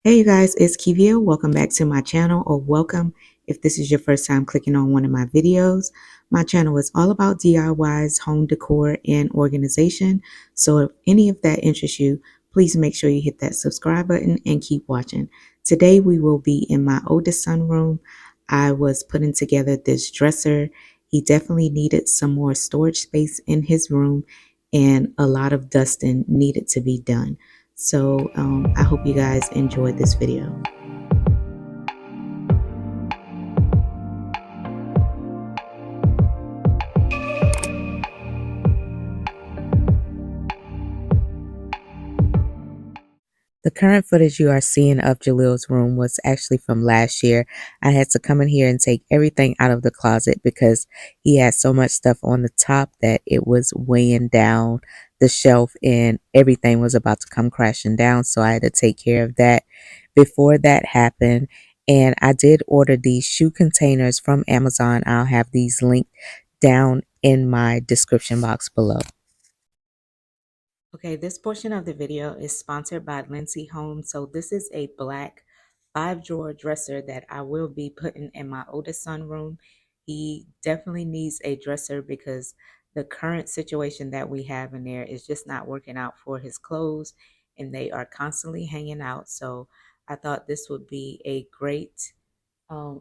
Hey you guys, it's Kivia. Welcome back to my channel, or welcome if this is your first time clicking on one of my videos. My channel is all about DIYs, home decor, and organization. So if any of that interests you, please make sure you hit that subscribe button and keep watching. Today we will be in my oldest son room. I was putting together this dresser. He definitely needed some more storage space in his room, and a lot of dusting needed to be done. So I hope you guys enjoyed this video. The current footage you are seeing of Jalil's room was actually from last year. I had to come in here and take everything out of the closet because he had so much stuff on the top that it was weighing down the shelf and everything was about to come crashing down. So I had to take care of that before that happened. And I did order these shoe containers from Amazon. I'll have these linked down in my description box below. Okay, this portion of the video is sponsored by Linsy Home. So this is a black 5-drawer dresser that I will be putting in my oldest son room. He definitely needs a dresser because the current situation that we have in there is just not working out for his clothes and they are constantly hanging out. So I thought this would be a great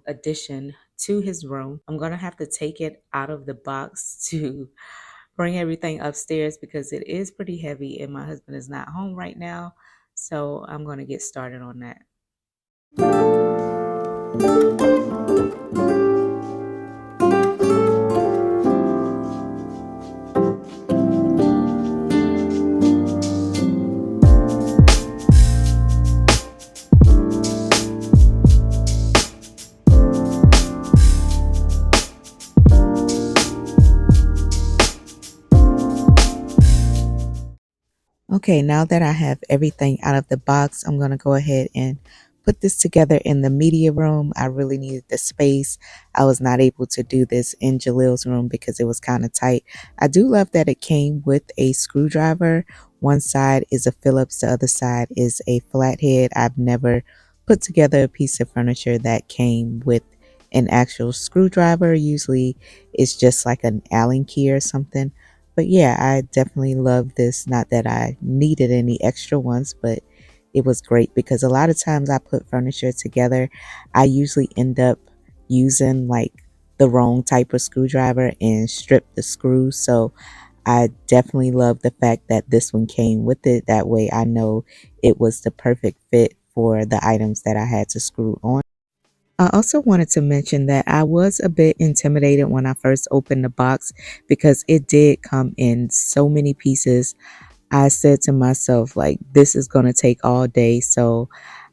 addition to his room. I'm going to have to take it out of the box to bring everything upstairs because it is pretty heavy and my husband is not home right now. So I'm going to get started on that. Okay, now that I have everything out of the box, I'm going to go ahead and put this together in the media room. I really needed the space. I was not able to do this in Jalil's room because it was kind of tight. I do love that it came with a screwdriver. One side is a Phillips, the other side is a flathead. I've never put together a piece of furniture that came with an actual screwdriver. Usually it's just like an Allen key or something. But yeah, I definitely love this. Not that I needed any extra ones, but it was great because a lot of times I put furniture together, I usually end up using like the wrong type of screwdriver and strip the screws. So I definitely love the fact that this one came with it. That way I know it was the perfect fit for the items that I had to screw on. I also wanted to mention that I was a bit intimidated when I first opened the box because it did come in so many pieces. I said to myself, like, this is going to take all day. So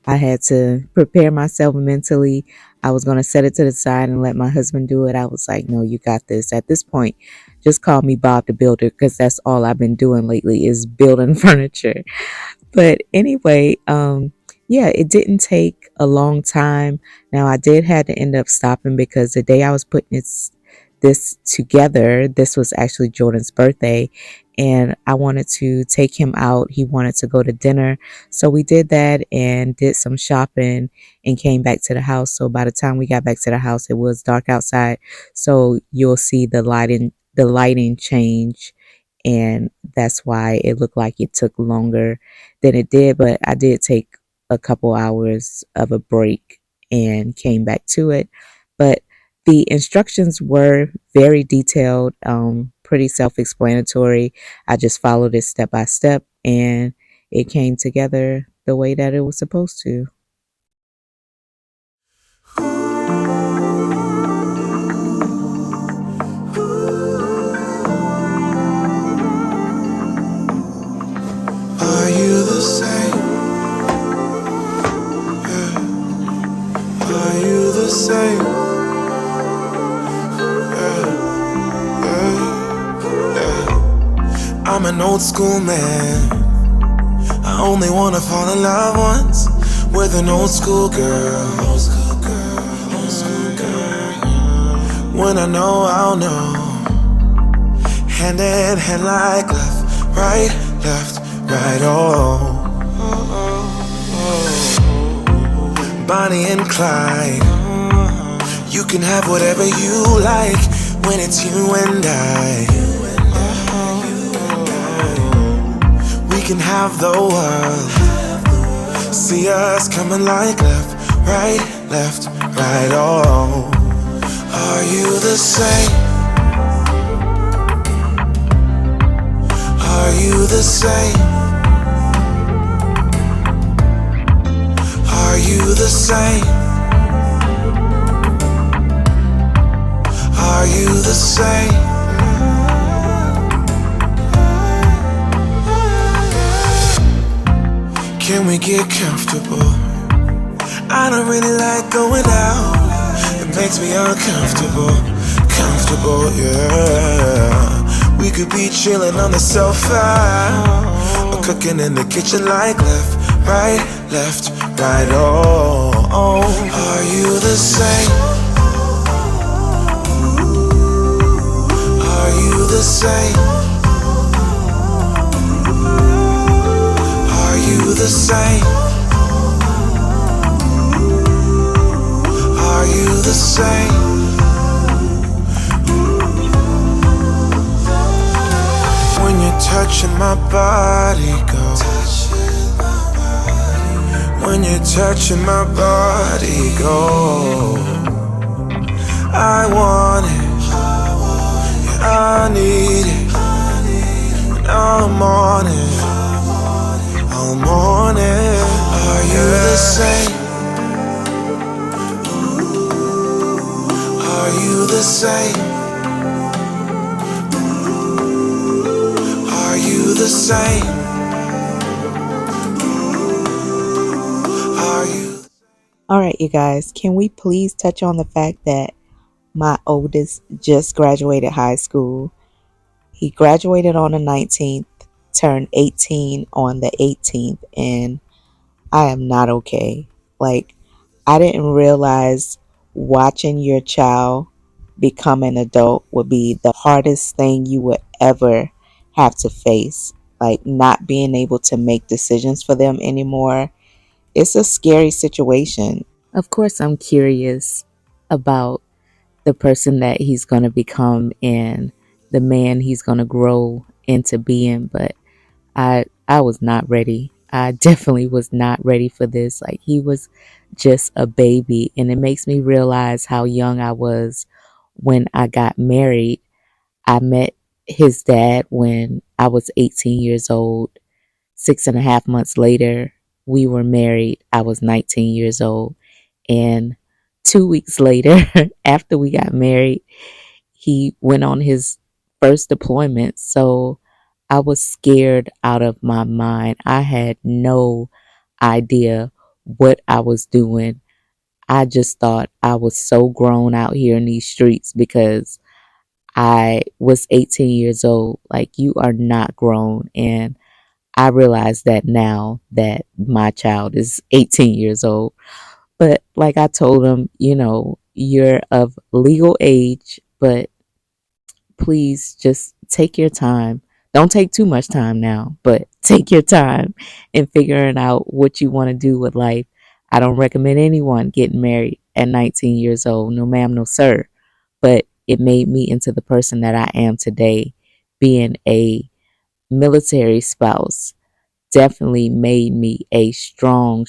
I had to prepare myself mentally. I was going to set it to the side and let my husband do it. I was like, no, you got this. At this point, just call me Bob the Builder because that's all I've been doing lately is building furniture. But anyway, yeah, it didn't take a long time. Now I did have to end up stopping because the day I was putting this together, this was actually Jordan's birthday, and I wanted to take him out. He wanted to go to dinner, so we did that and did some shopping and came back to the house. So by the time we got back to the house, it was dark outside. So you'll see the lighting change, and that's why it looked like it took longer than it did. But I did take a couple hours of a break and came back to it. But the instructions were very detailed, pretty self-explanatory. I just followed it step by step and it came together the way that it was supposed to. Are you the same? Are you the same? I'm an old school man. I only wanna fall in love once with an old school girl. Old school girl, old school girl. When I know, I'll know. Hand in hand like left, right, oh. Bonnie and Clyde. You can have whatever you like when it's you and I. We can have the world. See us coming like left, right. Oh, are you the same? Are you the same? Are you the same? Are you the same? Can we get comfortable? I don't really like going out. It makes me uncomfortable. Comfortable, yeah. We could be chilling on the sofa or cooking in the kitchen like left, right. Oh, are you the same? Are you the same? Are you the same? Are you the same? When you're touching my body, go. When you're touching my body, go. I want it, yeah, I need it, and I'm on it, I'm on it. Are you the same? Are you the same? Are you the same? Are you? All right, you guys, can we please touch on the fact that my oldest just graduated high school? He graduated on the 19th, turned 18 on the 18th, and I am not okay. Like, I didn't realize watching your child become an adult would be the hardest thing you would ever have to face. Like, not being able to make decisions for them anymore. It's a scary situation. Of course, I'm curious about the person that he's going to become and the man he's going to grow into being, but I was not ready. I definitely was not ready for this. Like, he was just a baby, and it makes me realize how young I was when I got married. I met his dad when I was 18 years old. 6.5 months later, we were married. I was 19 years old. And 2 weeks later, after we got married, he went on his first deployment. So I was scared out of my mind. I had no idea what I was doing. I just thought I was so grown out here in these streets because I was 18 years old. Like, you are not grown. And I realize that now that my child is 18 years old. But like I told him, you're of legal age, but please just take your time. Don't take too much time now, but take your time in figuring out what you want to do with life. I don't recommend anyone getting married at 19 years old. No, ma'am, no, sir. But it made me into the person that I am today, being a military spouse definitely made me a strong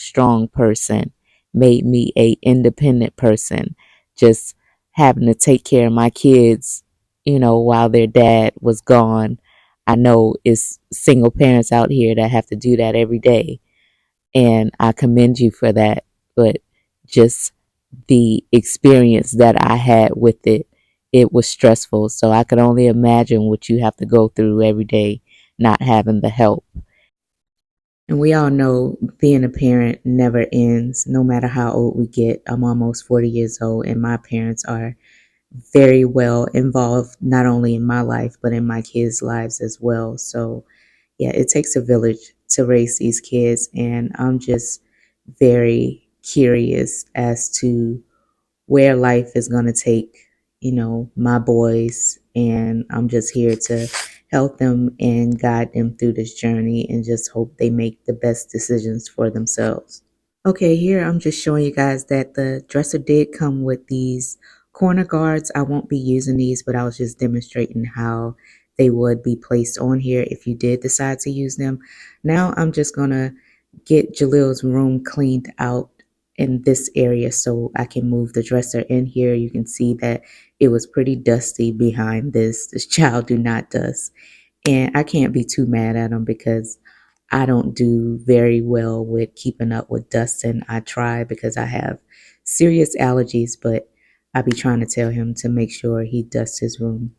person, made me a independent person. Just having to take care of my kids, while their dad was gone. I know it's single parents out here that have to do that every day, and I commend you for that. But just the experience that I had with it, it was stressful. So I could only imagine what you have to go through every day not having the help. And we all know being a parent never ends, no matter how old we get. I'm almost 40 years old, and my parents are very well involved, not only in my life, but in my kids' lives as well. So, yeah, it takes a village to raise these kids. And I'm just very curious as to where life is going to take, my boys. And I'm just here to help them and guide them through this journey and just hope they make the best decisions for themselves. Okay, here I'm just showing you guys that the dresser did come with these corner guards. I won't be using these, but I was just demonstrating how they would be placed on here if you did decide to use them. Now I'm just gonna get Jalil's room cleaned out in this area so I can move the dresser in here. You can see that it was pretty dusty behind this. This child do not dust. And I can't be too mad at him because I don't do very well with keeping up with dusting. I try because I have serious allergies, but I be trying to tell him to make sure he dusts his room.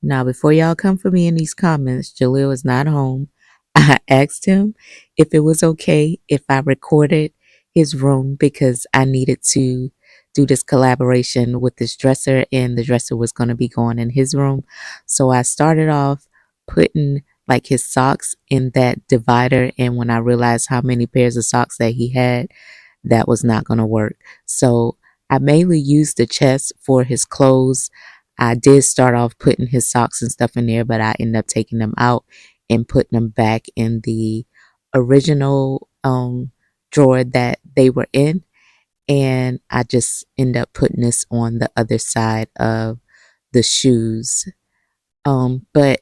Now, before y'all come for me in these comments, Jaleel is not home. I asked him if it was okay if I recorded his room because I needed to do this collaboration with this dresser, and the dresser was going to be going in his room. So I started off putting like his socks in that divider, and when I realized how many pairs of socks that he had, that was not going to work. So I mainly used the chest for his clothes. I did start off putting his socks and stuff in there, but I ended up taking them out and putting them back in the original drawer that they were in. And I just end up putting this on the other side of the shoes. But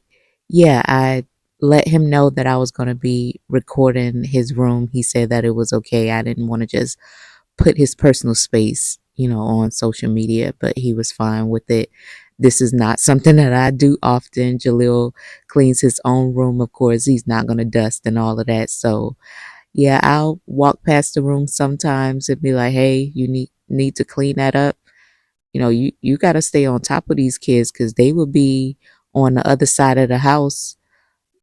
yeah, I let him know that I was going to be recording his room. He said that it was okay. I didn't want to just put his personal space, on social media, but he was fine with it. This is not something that I do often. Jalil cleans his own room. Of course, he's not going to dust and all of that. So, yeah, I'll walk past the room sometimes and be like, "Hey, you need to clean that up. You got to stay on top of these kids cuz they will be on the other side of the house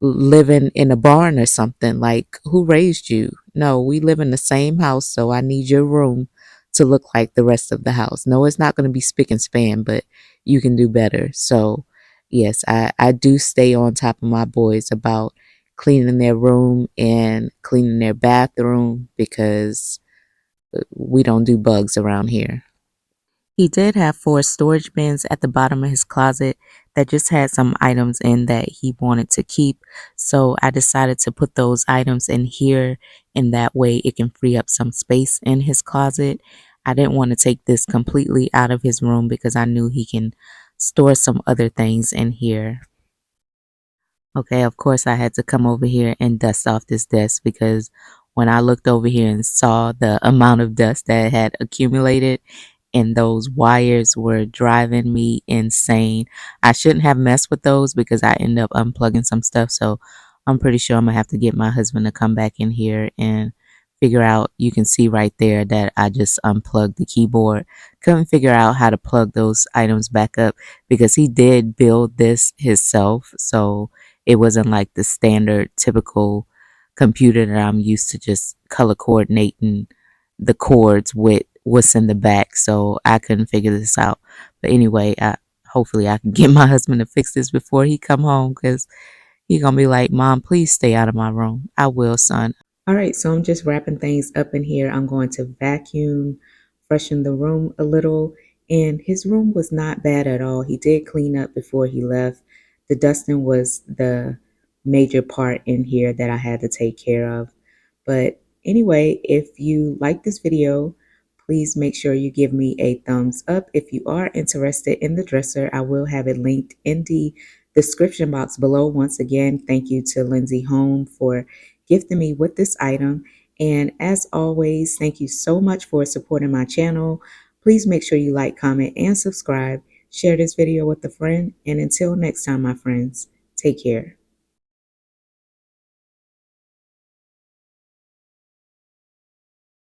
living in a barn or something. Like, who raised you? No, we live in the same house, so I need your room to look like the rest of the house. No, it's not going to be spick and span, but you can do better." So, yes, I do stay on top of my boys about cleaning their room and cleaning their bathroom because we don't do bugs around here. He did have 4 storage bins at the bottom of his closet that just had some items in that he wanted to keep. So I decided to put those items in here, and that way it can free up some space in his closet. I didn't want to take this completely out of his room because I knew he can store some other things in here. Okay, of course I had to come over here and dust off this desk because when I looked over here and saw the amount of dust that had accumulated and those wires were driving me insane. I shouldn't have messed with those because I ended up unplugging some stuff. So I'm pretty sure I'm gonna have to get my husband to come back in here and figure out. You can see right there that I just unplugged the keyboard. Couldn't figure out how to plug those items back up because he did build this himself. So it wasn't like the standard typical computer that I'm used to just color coordinating the chords with what's in the back. So I couldn't figure this out. But anyway, hopefully I can get my husband to fix this before he come home because he gonna be like, "Mom, please stay out of my room." I will, son. All right, so I'm just wrapping things up in here. I'm going to vacuum, freshen the room a little, and his room was not bad at all. He did clean up before he left. The dusting was the major part in here that I had to take care of. But anyway, if you like this video, please make sure you give me a thumbs up. If you are interested in the dresser, I will have it linked in the description box below. Once again, thank you to Linsy Home for gifting me with this item. And as always, thank you so much for supporting my channel. Please make sure you like, comment, and subscribe. Share this video with a friend. And until next time, my friends, take care.